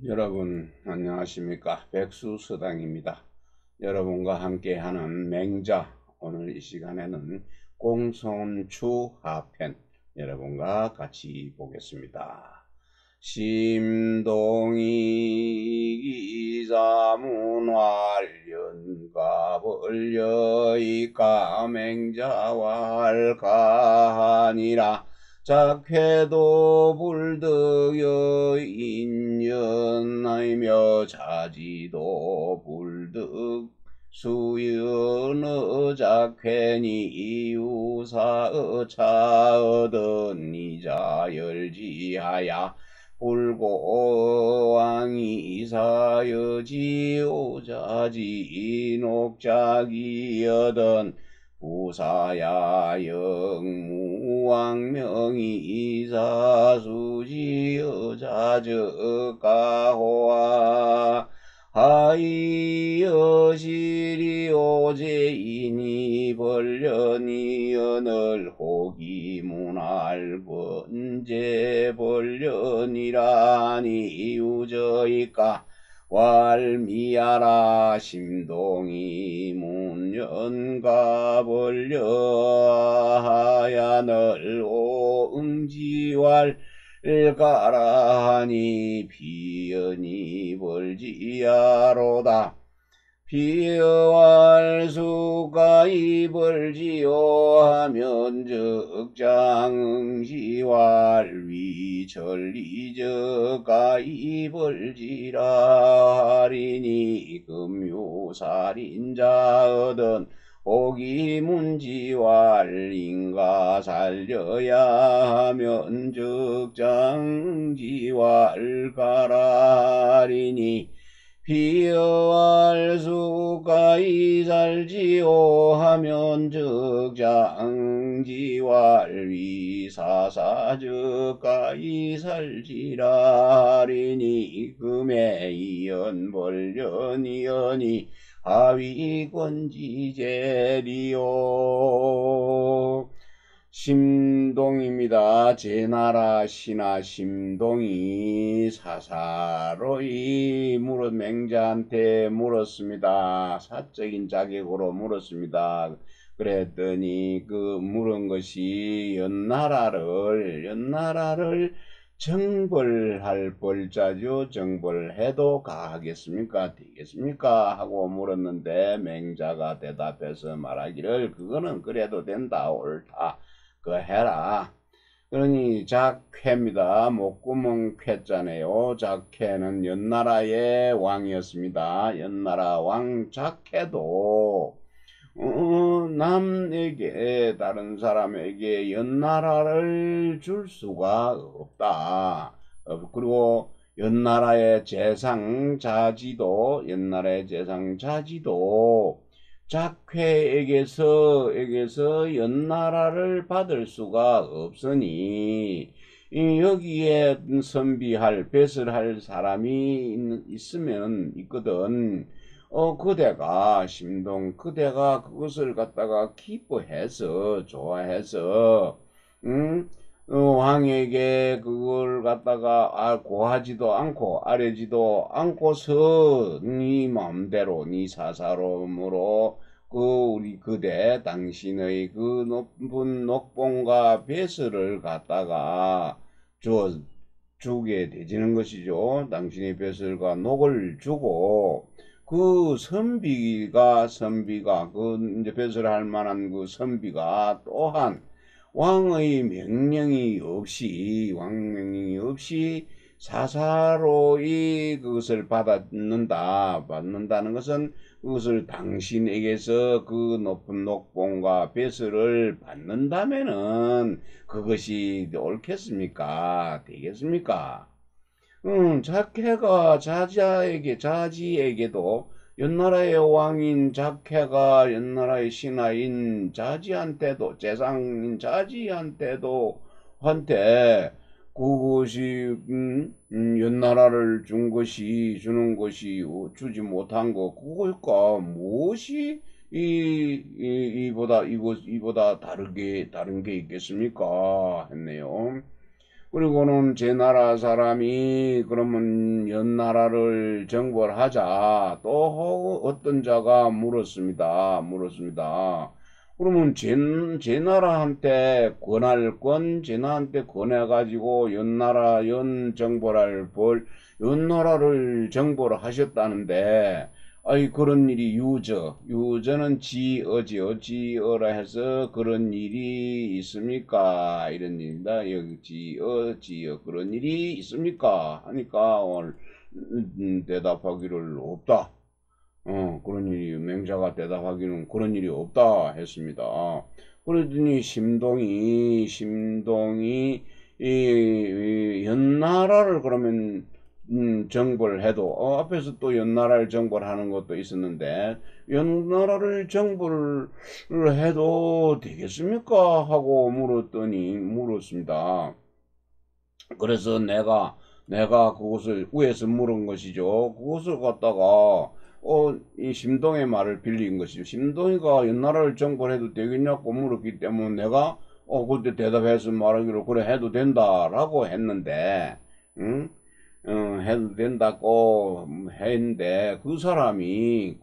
여러분 안녕하십니까? 백수서당입니다. 여러분과 함께하는 맹자, 오늘 이 시간에는 공손추하편 여러분과 같이 보겠습니다. 심동이 이자문활연가벌려이까 맹자왈가하니라. 작회도 불득여 인연하며 자지도 불득 수연의 작회니 이우사의 차얻은 이자열지하야 불고왕이 이사여지오자지 인옥작이여든 부사야 영무왕명이 이사수지여자적가호와 하이여실이 오제이니 벌련이여늘 호기문할 번제 벌련이라니 우저이까 왈미야라. 심동이 문연가 벌려하야늘 오응지왈 가라하니 비연이 벌지야로다. 비여왈수가 이벌지요 하면 적장응시왈 위천리저가 이벌지라 하리니 금유살인자얻은 오기문지왈 인가 살려야 하면 적장지왈 가라리니 비여할수가 이살지오 하면 적장지왈 위사사적가 이살지라 하리니 금에 이연벌련이여니 하위권지제리요. 심동입니다. 제나라 신하 심동이 사사로이 맹자한테 물었습니다. 사적인 자격으로 물었습니다. 그랬더니 그 물은 것이 연나라를 정벌할 벌자죠. 정벌해도 가하겠습니까? 되겠습니까? 하고 물었는데 맹자가 대답해서 말하기를 그거는 그래도 된다. 옳다. 그 해라. 그러니 작회입니다. 목구멍 쾌자네요. 작회는 연나라의 왕이었습니다. 연나라 왕 작회도 남에게 다른 사람에게 연나라를 줄 수가 없다. 그리고 연나라의 재상자지도 작회에게서 연나라를 받을 수가 없으니 여기에 선비할 배설할 사람이 있거든. 그대가 그대가 그것을 갖다가 기뻐해서 좋아해서 왕에게 그걸 갖다가 고하지도 않고 아뢰지도 않고서 네 마음대로 네 사사로움으로 우리 그대 당신의 그 높은 녹봉과 배설을 갖다가 주게 되지는 것이죠. 당신의 배설과 녹을 주고 그 선비가 그 이제 배설할 만한 그 선비가 또한 왕의 명령이 없이 사사로이 그것을 받는다는 것은 그것을 당신에게서 그 높은 녹봉과 배설을 받는다면은 그것이 옳겠습니까? 되겠습니까? 작회가 자지에게도 연나라의 왕인 작회가 연나라의 신하인 자지한테도 재상인 자지한테도 한테 그것이 연나라를 주는 것이 주지 못한 거 그걸까 무엇이 이보다 다른 게 있겠습니까? 했네요. 그리고는 제 나라 사람이 그러면 연나라를 정벌 하자. 또 어떤 자가 물었습니다. 그러면 제 나라한테 권할권, 제 나라한테 권해가지고 연나라를 정벌을 하셨다는데, 아이, 그런 일이 유저는 지어라 해서 그런 일이 있습니까? 이런 일입니다. 여기 지어, 그런 일이 있습니까? 하니까 오늘 대답하기를 없다. 그런 일이, 맹자가 대답하기는 그런 일이 없다 했습니다. 그러더니 심동이 이 연나라를 그러면 정벌을 해도 앞에서 또 연나라를 정벌하는 것도 있었는데 연나라를 정벌을 해도 되겠습니까? 하고 물었습니다. 그래서 내가 그것을 위에서 물은 것이죠. 그것을 갖다가 이 심동의 말을 빌린 것이죠. 심동이가 연나라를 정벌해도 되겠냐고 물었기 때문에 내가 그때 대답해서 말하기로 그래 해도 된다라고 했는데, 응? 해도 된다고 했는데 그 사람이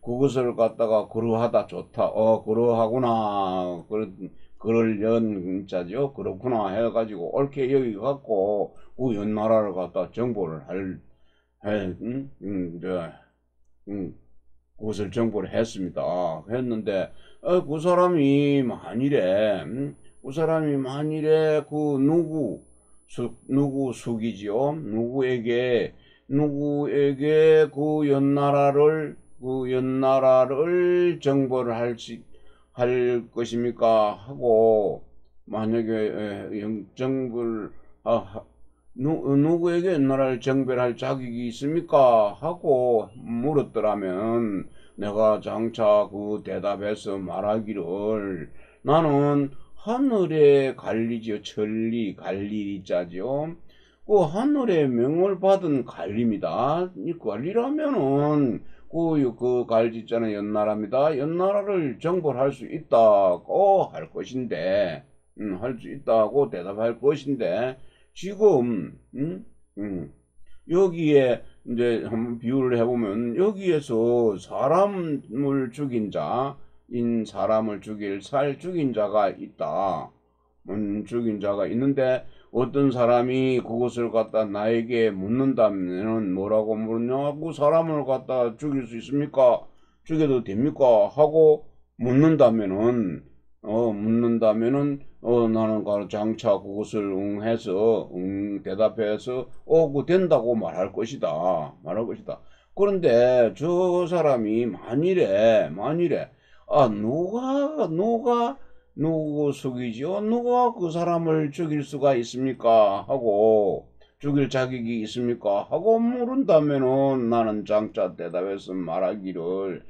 그것을 갖다가 그러하다 좋다. 그러하구나. 그럴 자죠. 그렇구나 해가지고 옳게 여기 갖고 그 연나라를 갖다 정보를 저, 음, 그것을 정보를 했습니다. 그 사람이 만일에 누구 숙이지요? 누구에게 그 연나라를 정벌을 할 것입니까? 하고, 만약에 누구에게 연나라를 정벌할 자격이 있습니까? 하고 물었더라면, 내가 장차 그 대답해서 말하기를, 나는 하늘의 관리지요. 관리리 자지요. 그 하늘의 명을 받은 관리입니다. 이 관리라면은 그 관리자는 연나라입니다. 연나라를 정벌할 수 있다고 할 것인데, 할 수 있다고 대답할 것인데, 지금, 여기에 이제 한번 비유를 해보면, 여기에서 사람을 죽인 자가 있다. 죽인 자가 있는데, 어떤 사람이 그것을 갖다 나에게 묻는다면은 뭐라고 물으냐? 그 사람을 갖다 죽일 수 있습니까? 죽여도 됩니까? 하고 묻는다면은 나는 장차 그것을 대답해서 그 된다고 말할 것이다. 그런데 저 사람이 만일에 누구 속이죠? 누가 그 사람을 죽일 수가 있습니까? 하고, 죽일 자격이 있습니까? 하고 물은다면은 나는 장차 대답해서 말하기를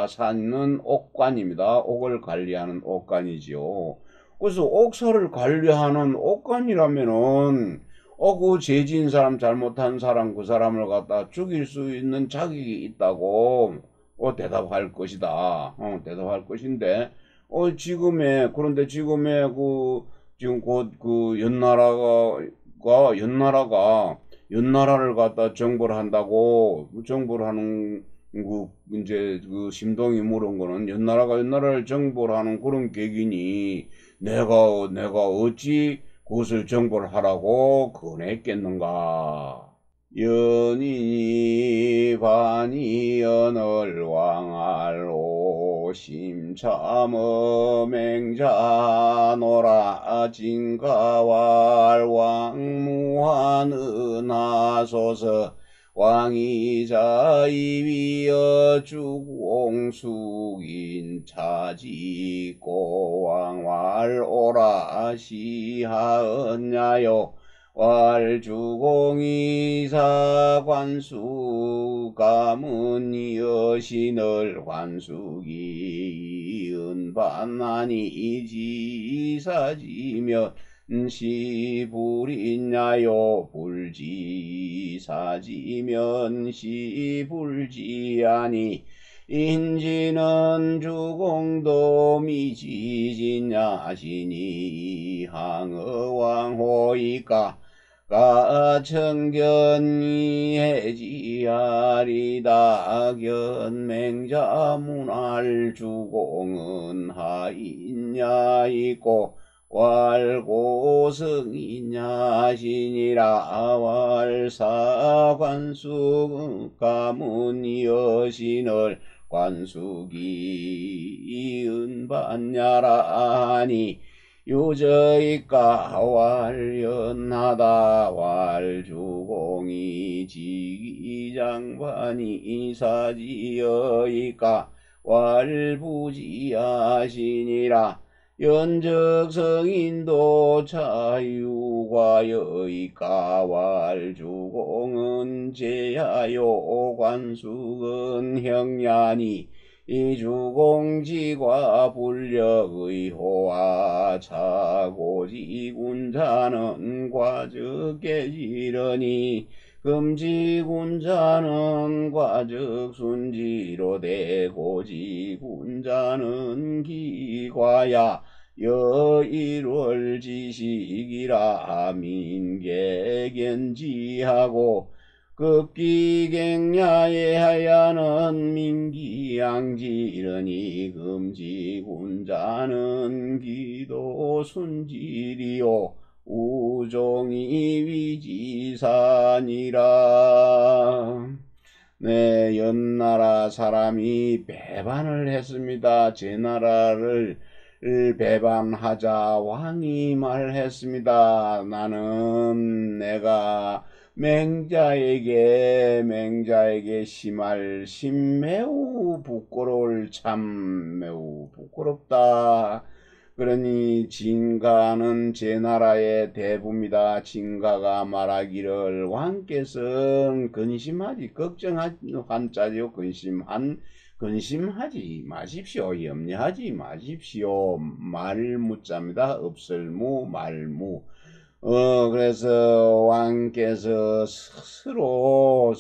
산은 옥관입니다. 옥을 관리하는 옥관이지요. 그래서 옥사를 관리하는 옥관이라면은 그 죄진 사람, 잘못한 사람, 그 사람을 갖다 죽일 수 있는 자격이 있다고 대답할 것이다. 대답할 것인데, 그런데 지금 곧 연나라를 갖다 정벌을 하는, 이제 심동이 물은 거는 연나라를 정벌하는 그런 객이니, 내가 어찌 그것을 정벌하라고 권했겠는가? 연인이 반이연을 왕알로 심참어 맹자노라 진가왈 왕무하느 나소서 왕이자이위여 주공숙인 차지고 왕왈오라 시하언냐요 왈주공이사 관수 가문 여신을 관수기 은반하니 지사지면 시불이냐요 불지사지면 시불지하니 인지는 주공도 미지진야시니 항어왕호이까 가청견이 해지하리다 견맹자문할 주공은 하인야이고 왈고성이냐시니라 왈사관수 가문여신을 관수기 은반야라니 유저이까 왈연하다 왈주공이 지기장반이 사지여이까 왈부지하시니라 연적성인도 자유과여이까 왈주공은 제하요 관숙은 형야니 이주공지과 불력의호와 차고지군자는 과적계지러니 금지군자는 과적순지로 대고지군자는 기과야 여일월지식이라 민계견지하고 급기갱야에 하야는 민기양지르니 금지군자는 기도순지리요 우종이 위지산이라. 네, 연나라 사람이 배반을 했습니다. 제 나라를 배반하자 왕이 말했습니다. 나는 내가 맹자에게 심할 심 매우 부끄러울 참 매우 부끄럽다. 그러니 진가는 제 나라의 대부입니다. 진가가 말하기를 왕께서는 근심하지 걱정한 자죠. 근심하지 마십시오. 염려하지 마십시오. 말무자입니다. 없을무 말무. 그래서 왕께서 스스로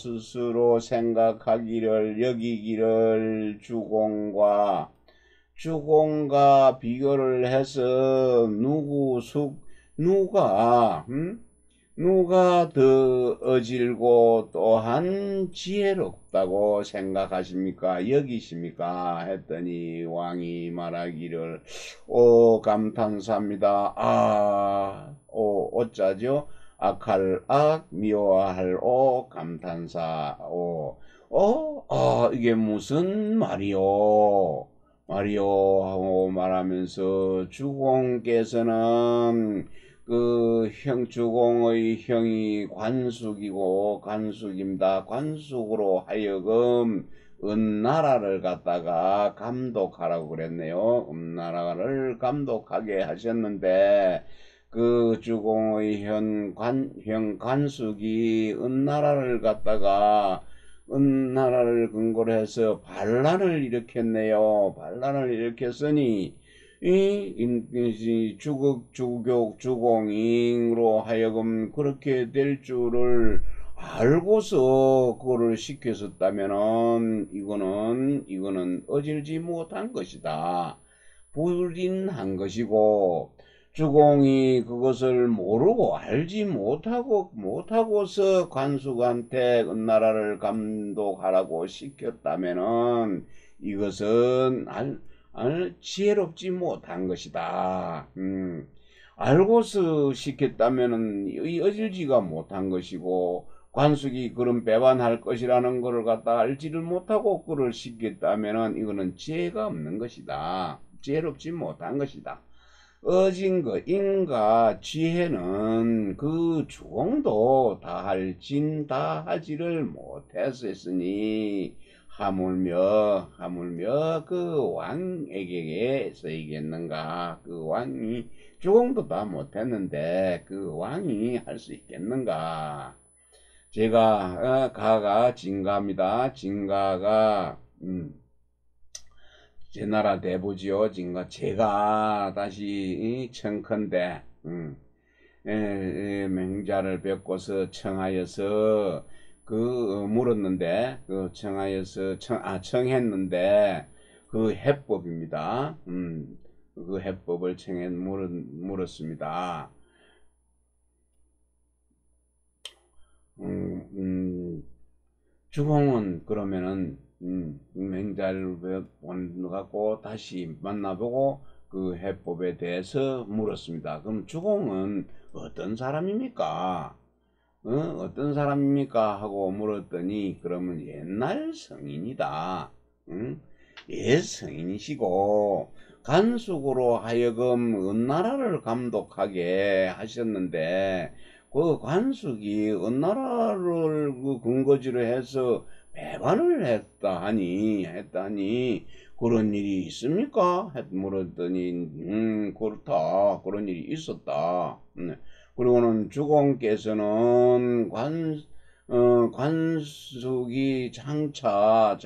생각하기를 여기기를 주공과 비교를 해서 누가 더 어질고 또한 지혜롭다고 생각하십니까? 여기십니까? 했더니 왕이 말하기를 감탄사입니다. 어쩌죠? 악할 악, 미워할 감탄사. 이게 무슨 말이요? 하고 말하면서 주공께서는 주공의 형이 관숙입니다. 관숙으로 하여금 은나라를 갖다가 감독하라고 그랬네요. 은나라를 감독하게 하셨는데 그 주공의 형 관숙이 은나라를 근거로 해서 반란을 일으켰네요. 반란을 일으켰으니 이 주공으로 하여금 그렇게 될 줄을 알고서 그거를 시켰었다면은 이거는 어질지 못한 것이다. 불인한 것이고 주공이 그것을 모르고 알지 못하고서 관숙한테 은나라를 감독하라고 시켰다면은 이것은 지혜롭지 못한 것이다. 알고서 시켰다면은 어질지가 못한 것이고 관숙이 그런 배반할 것이라는 것을 갖다 알지를 못하고 그를 시켰다면은 이거는 지혜가 없는 것이다. 지혜롭지 못한 것이다. 어진 인가 지혜는 그 주공도 다하지를 못했으니 하물며 그 왕에게 쓰이겠는가? 그 왕이 주공도 다 못했는데 그 왕이 할 수 있겠는가? 제가 가가 진가입니다. 진가가 제 나라 대부지요. 제가 다시 청컨대 맹자를 뵙고서 청하여서 물었는데 청했는데 그 해법입니다. 그 해법을 물었습니다. 주공은 그러면은 맹자를 갖고 다시 만나보고 그 해법에 대해서 물었습니다. 그럼 주공은 어떤 사람입니까? 어떤 사람입니까? 하고 물었더니 그러면 옛날 성인이다. 옛 성인이시고 간숙으로 하여금 은나라를 감독하게 하셨는데 그 관숙이 은나라를 그 근거지로 해서 배반을 했다하니 그런 일이 있습니까? 물었더니 그렇다, 그런 일이 있었다. 그리고는 주공께서는 관숙이 장차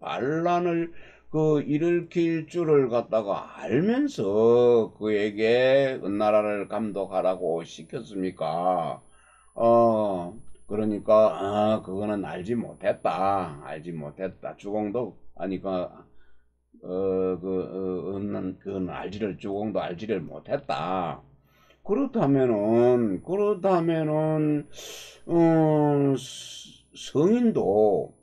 반란을 일으킬 줄을 갖다가 알면서 그에게 은나라를 감독하라고 시켰습니까? 그러니까 그거는 알지 못했다. 주공도 아니까 그건 주공도 알지를 못했다. 그렇다면은 성인도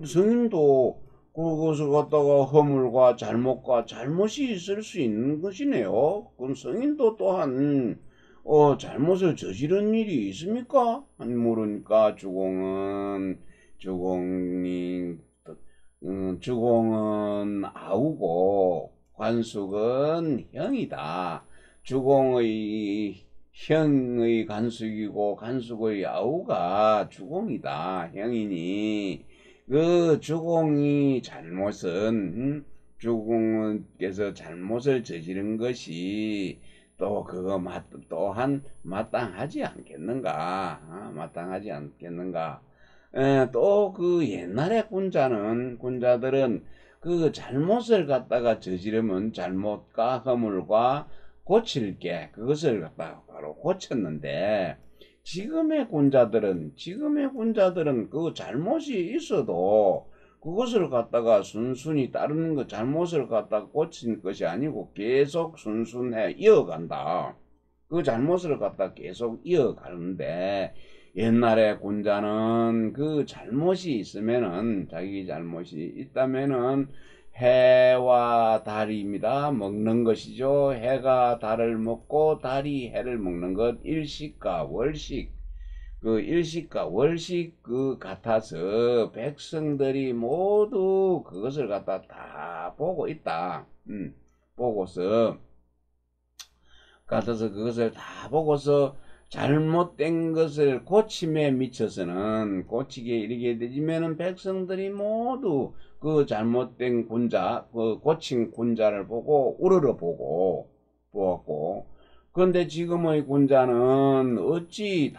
성인도 그것을 갖다가 허물과 잘못이 있을 수 있는 것이네요. 그럼 성인도 또한 잘못을 저지른 일이 있습니까? 아니 모르니까 주공은 아우고 관숙은 형이다. 주공의 형의 간숙이고 간숙의 아우가 주공이다. 형이니 그 주공이 주공께서 잘못을 저지른 것이 또 그거 또한 마땅하지 않겠는가? 마땅하지 않겠는가? 또 그 옛날에 군자들은 그 잘못을 갖다가 저지르면 잘못과 허물과 고칠 게 그것을 갖다가 바로 고쳤는데 지금의 군자들은 그 잘못이 있어도 그것을 갖다가 순순히 따르는 것, 잘못을 갖다가 고친 것이 아니고 계속 순순해 이어간다. 그 잘못을 갖다가 계속 이어가는데 옛날에 군자는 그 잘못이 있으면은 자기 잘못이 있다면은 해와 달입니다. 먹는 것이죠. 해가 달을 먹고 달이 해를 먹는 것 일식과 월식 같아서 백성들이 모두 그것을 갖다 다 보고 있다. 보고서 그것을 다 보고서 잘못된 것을 고침에 미쳐서는 고치게 이르게 되지면은 백성들이 모두 그 잘못된 고친 군자를 보고 우러러 보았고 그런데 지금의 군자는 어찌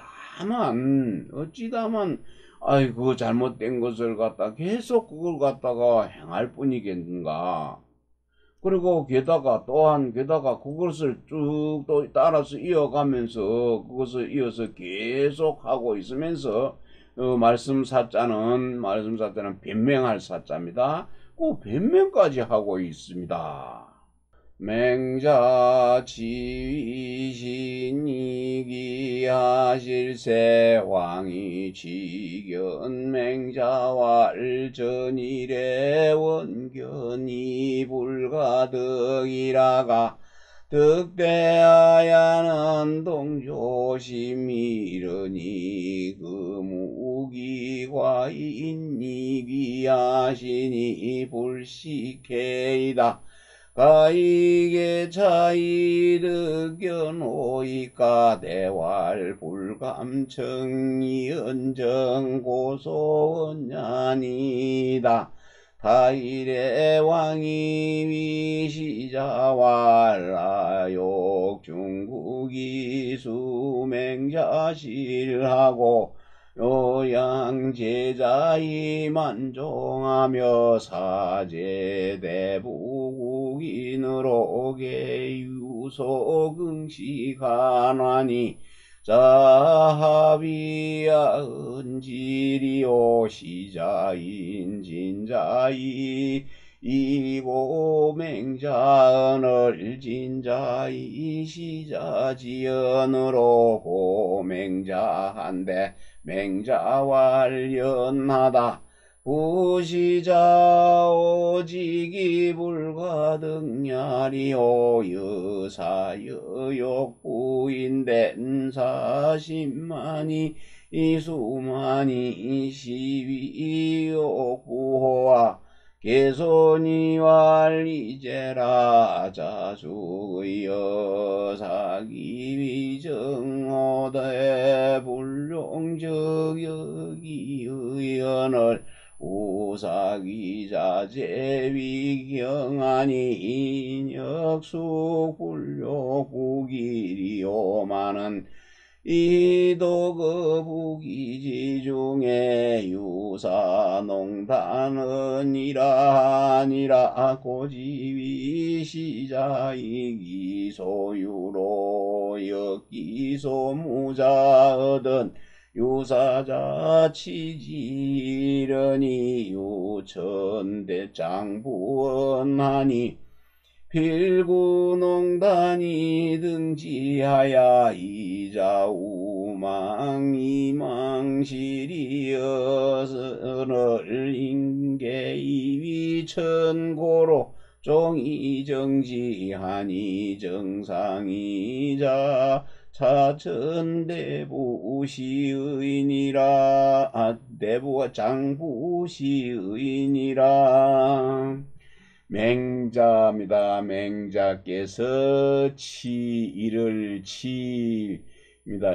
다만 아이고 잘못된 것을 갖다 계속 그걸 갖다가 행할 뿐이겠는가. 그리고 게다가 그것을 쭉 또 따라서 이어가면서 그것을 이어서 계속 하고 있으면서 말씀 사자는 변명할 사자입니다. 그 변명까지 하고 있습니다. 맹자 지위신이기하실세 왕이 지견 맹자와 전일의 원견이 불가득이라가 득대하야는 동조심이 이르니 그무기과 인이기하시니 불식해이다. 가이게 차이득견오이까 대활 불감청이 언정 고소원냐니다. 타일의 왕이 위시자왈라욕 중국이 수맹자실하고 요양제자이 만종하며 사제대부국인으로 개유소긍시가나니 자하비야 은지리오 시자인 진자이 이고 맹자언을 진자이 시자지언으로 고맹자한데 맹자왈연하다 부시자 오직이 불가등야리오 여사여욕부인된 사십만이 이수만이 시위욕부호와 개손이왈이제라 자수의 여사기위정호대 불용적여기의언을 우사기자 제위경하니 인역숙 불욕부기리오마는 이도거부기지 중에 유사농단은 이라니라 고지위 시자이기 소유로 역기소무자 얻은 유사자 치지련이 유천대장부원하니 필구농단이 등지하야 이자우망이망실이여선을 인계이위천고로 종이정지하니 정상이자 차천대부시의니라 대부가 장부시의니라 맹자입니다. 맹자께서 이를치입니다.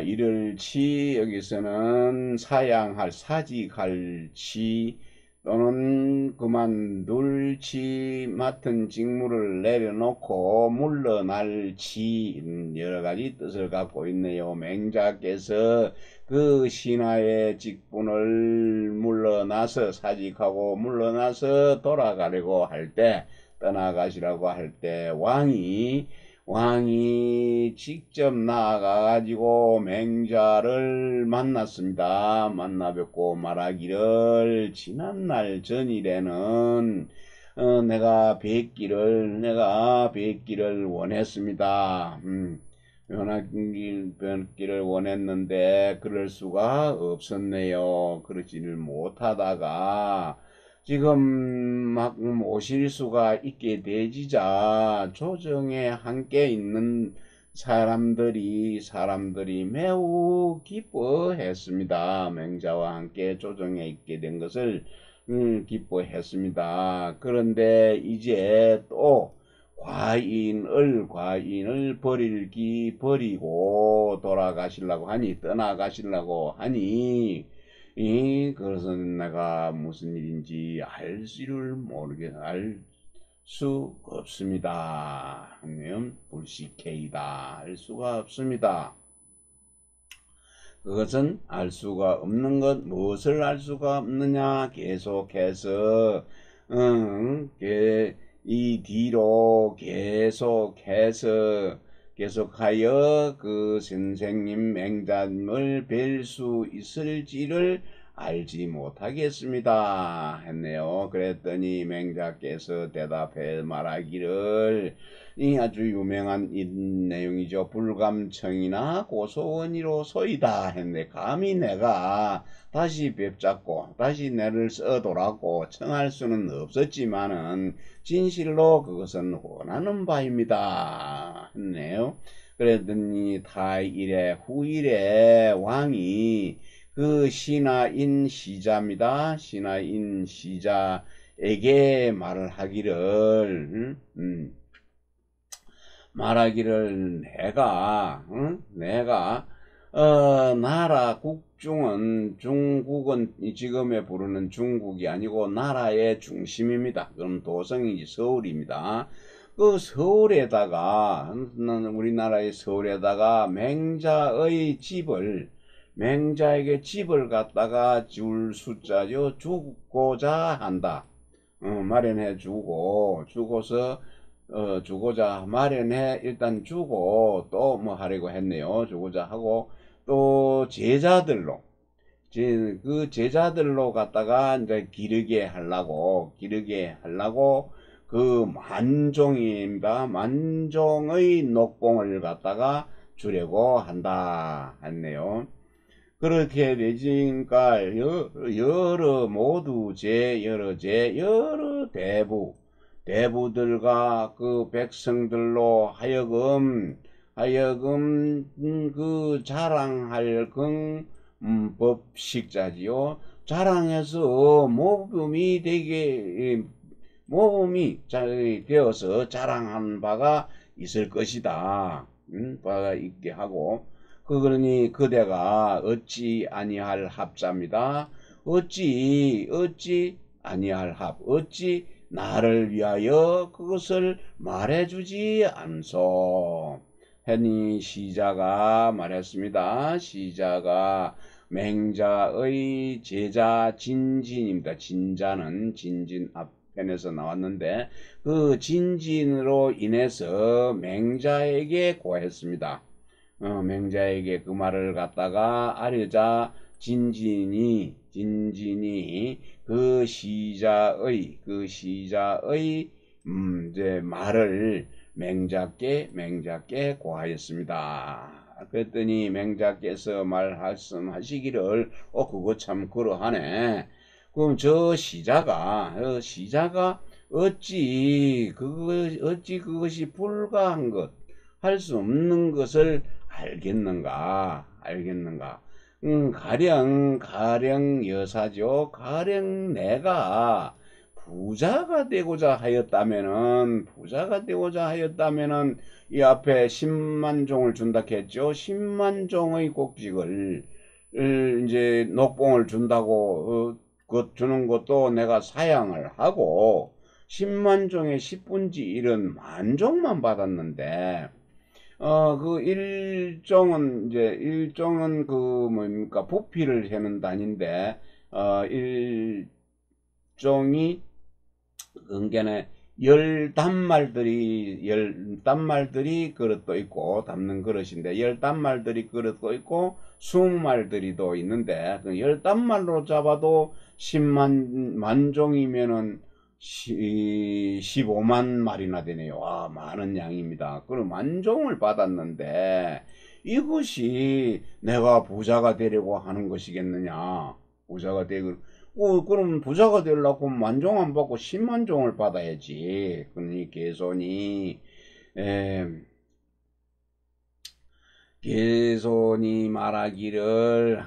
이를치 여기서는 사양할 사직할 치 또는 그만둘 치 맡은 직무를 내려놓고 물러날 치 여러가지 뜻을 갖고 있네요. 맹자께서 그 신하의 직분을 물러나서 사직하고 물러나서 돌아가려고 할 때 떠나가시라고 할 때 왕이 직접 나아가가지고 맹자를 만났습니다. 만나 뵙고 말하기를 지난날 전일에는 내가 뵙기를 원했습니다. 뵙기를 원했는데 그럴 수가 없었네요. 그러지를 못하다가 지금 막 오실 수가 있게 되지자 조정에 함께 있는 사람들이 매우 기뻐했습니다. 맹자와 함께 조정에 있게 된 것을 기뻐했습니다. 그런데 이제 또 과인을 버리고 떠나가시려고 하니 그것은 내가 무슨 일인지 알 수 없습니다. 불식해이다. 알 수가 없습니다. 그것은 알 수가 없는 것, 무엇을 알 수가 없느냐? 계속해서 이 뒤로 계속하여 그 선생님 맹자님을 뵐 수 있을지를 알지 못하겠습니다 했네요. 그랬더니 맹자께서 대답해 말하기를 이 아주 유명한 이 내용이죠. 불감청이나 고소원이로소이다 했네. 감히 내가 다시 뵙잡고 다시 내를 써도라고 청할 수는 없었지만은 진실로 그것은 원하는 바입니다 했네요. 그랬더니 후일에 왕이 그 신하인 시자입니다. 신하인 시자에게 말하기를 내가 나라 국중은 중국은 지금에 부르는 중국이 아니고 나라의 중심입니다. 그럼 도성이지 서울입니다. 그 서울에다가 우리나라의 서울에다가 맹자에게 집을 갖다가 줄 숫자죠. 주고자 한다. 마련해 주고서 주고자 마련해 일단 주고 또 뭐 하려고 했네요. 주고자 하고 또 제자들로 그 제자들로 갖다가 이제 기르게 하려고 그 만종입니다. 만종의 녹봉을 갖다가 주려고 한다 했네요. 그렇게 되니까 여러 모두 여러 대부들과 그 백성들로 하여금 그 자랑할 그 법식자지요. 자랑해서 모범이 되어서 자랑한 바가 있을 것이다. 바가 있게 하고, 그러니 그대가 어찌 아니할 합자입니다. 어찌 아니할 합, 어찌 나를 위하여 그것을 말해주지 않소. 했니 시자가 말했습니다. 시자가 맹자의 제자 진진입니다. 진자는 진진 앞편에서 나왔는데 그 진진으로 인해서 맹자에게 고했습니다. 맹자에게 그 말을 갖다가 아뢰자 진진이 그 시자의 이제 말을 맹자께 고하였습니다. 그랬더니 맹자께서 말씀하시기를 그거 참 그러하네. 그럼 저 시자가 어찌 그것이 불가한 것, 할 수 없는 것을 알겠는가? 가령 여사죠. 가령 내가 부자가 되고자 하였다면은 이 앞에 10만 종을 준다 했죠. 10만 종의 곡식을 이제 녹봉을 준다고 주는 것도 내가 사양을 하고 10만 종의 10분지 1은 만종만 받았는데 그 일종은 그 뭡니까 부피를 해는 단인데 일종이 은견에 열 단말들이 그릇도 있고 담는 그릇인데 열 단말들이 그릇도 있고 20말들이도 있는데 그 열 단말로 잡아도 10만 만종이면은 15만 말이나 되네요. 와, 많은 양입니다. 그럼 만종을 받았는데 이것이 내가 부자가 되려고 하는 것이겠느냐? 그럼 부자가 되려고 만종 안 받고 10만 종을 받아야지. 그러니 개손이 말하기를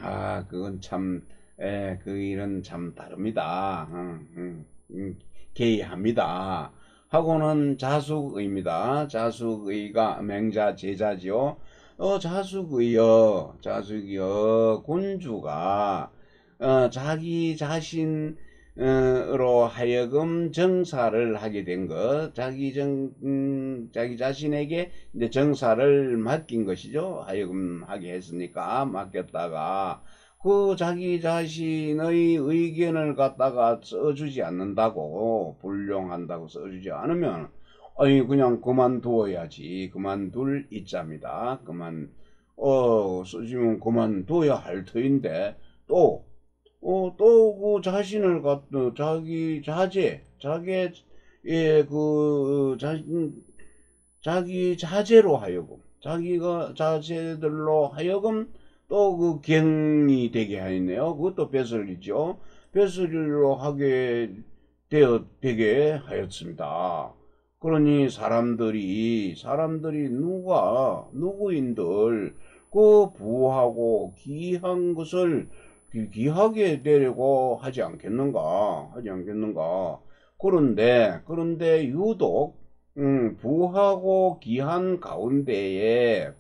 그건 참 그 일은 참 다릅니다. 개의합니다. 하고는 자숙의입니다. 자숙의가 맹자 제자지요. 자숙의여 군주가 자기 자신으로 하여금 정사를 하게 된 것, 자기 자신에게 이제 정사를 맡긴 것이죠. 하여금 하게 했으니까 맡겼다가 그 자기 자신의 의견을 갖다가 써주지 않는다고, 불용한다고 써주지 않으면 그냥 그만두어야지. 그만둘 이자입니다. 써주면 그만둬야 할 터인데 또 그 자신을 자기 자제로 하여금 자기가 자제들로 하여금 또 그 경이 되게 하였네요. 그것도 벼슬이죠. 벼슬로 되게 하였습니다. 그러니 사람들이 누구인들 그 부하고 귀한 것을 귀하게 되려고 하지 않겠는가. 그런데 유독 부하고 귀한 가운데에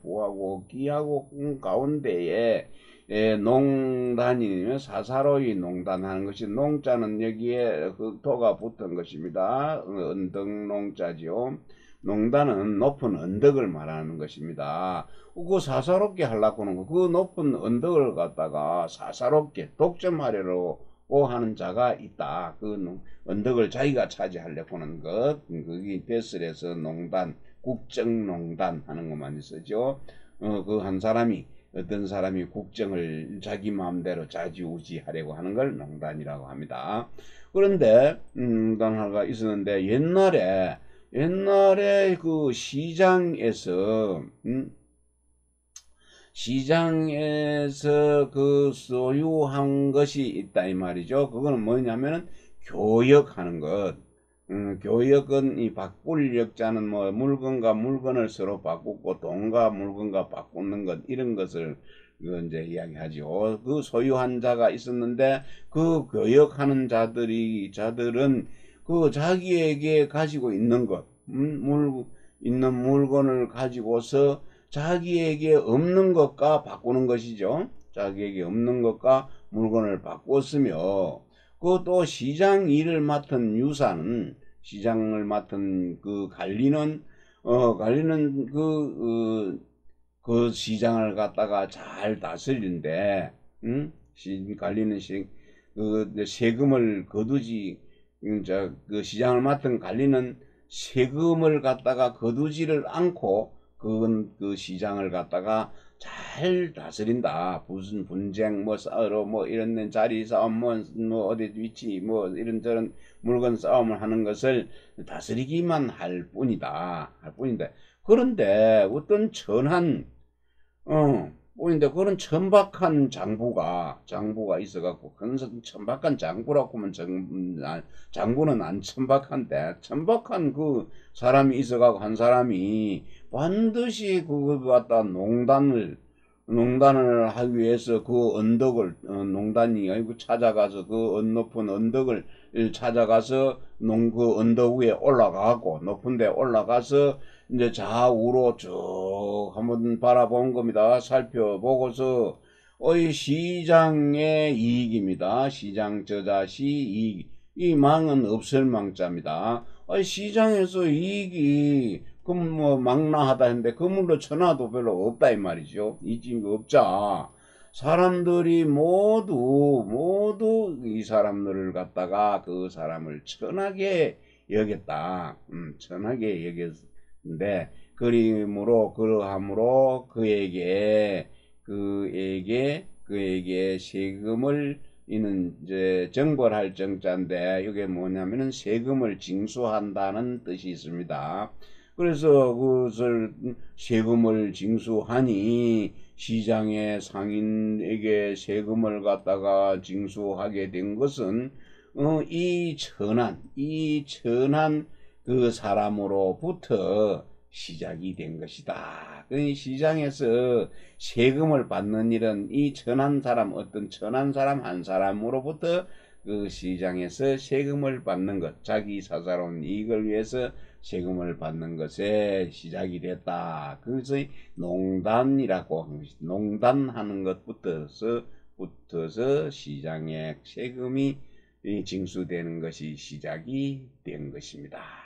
농단이면 사사로이 농단하는 것이 농자는 여기에 흑토가 붙은 것입니다. 언덕농자지요. 농단은 높은 언덕을 말하는 것입니다. 그 사사롭게 하려고는 그 높은 언덕을 갖다가 사사롭게 독점하려고 하는 자가 있다. 그 언덕을 자기가 차지하려고 하는 것, 그게 벼슬에서 농단, 국정농단 하는 것만 있었죠. 그 한 사람이 어떤 사람이 국정을 자기 마음대로 좌지우지하려고 하는 걸 농단이라고 합니다. 그런데 농단화가 있었는데 옛날에 그 시장에서 그 소유한 것이 있다 이 말이죠. 그거는 뭐냐면은 교역하는 것. 교역은 이 바꿀 역자는 뭐 물건과 물건을 서로 바꾸고 돈과 물건과 바꾸는 것 이런 것을 이제 이야기하죠. 그 소유한 자가 있었는데 그 교역하는 자들은 그 자기에게 가지고 있는 것, 있는 물건을 가지고서 자기에게 없는 것과 바꾸는 것이죠. 자기에게 없는 것과 물건을 바꿨으며 그또 시장 일을 맡은 유사는 시장을 맡은 그 관리는 그 시장을 갖다가 잘 다스리는데 관리는 그 세금을 거두지 그 시장을 맡은 관리는 세금을 갖다가 거두지를 않고 그 시장을 갖다가 잘 다스린다. 무슨 분쟁 뭐 싸우러 뭐 이런 자리 싸움 뭐 어디 위치 뭐 이런저런 물건 싸움을 하는 것을 다스리기만 할 뿐이다. 그런데 어떤 보인데 그런 천박한 장부가 있어갖고 그런 천박한 장부라고 하면 장부는 안 천박한데 천박한 그 사람이 있어갖고 한 사람이 반드시 그거 갖다 농단을 하기 위해서 그 언덕을 농단이 아니고 찾아가서 그 높은 언덕을 찾아가서 그 언덕 위에 올라가고 높은데 올라가서 이제 좌우로 쭉 한번 바라본 겁니다. 살펴보고서 시장의 이익입니다. 시장 저자시 이익. 이 망은 없을 망자입니다. 시장에서 이익이 그럼 뭐 망라하다 했는데 그물로 천하도 별로 없다 이 말이죠. 이 집 없자. 사람들이 모두 이 사람들을 갖다가 그 사람을 천하게 여겼다. 천하게 여겼는데 그러함으로 그에게 세금을 이는 이제 정벌할 정자인데 이게 뭐냐면은 세금을 징수한다는 뜻이 있습니다. 그래서 그것을 세금을 징수하니 시장의 상인에게 세금을 갖다가 징수하게 된 것은 이 천한 그 사람으로부터 시작이 된 것이다. 그 시장에서 세금을 받는 일은 이 어떤 천한 사람 한 사람으로부터 그 시장에서 세금을 받는 것, 자기 사사로운 이익을 위해서 세금을 받는 것에 시작이 됐다. 그래서 농단이라고 하는 것이 농단하는 것부터서 시장에 세금이 징수되는 것이 시작이 된 것입니다.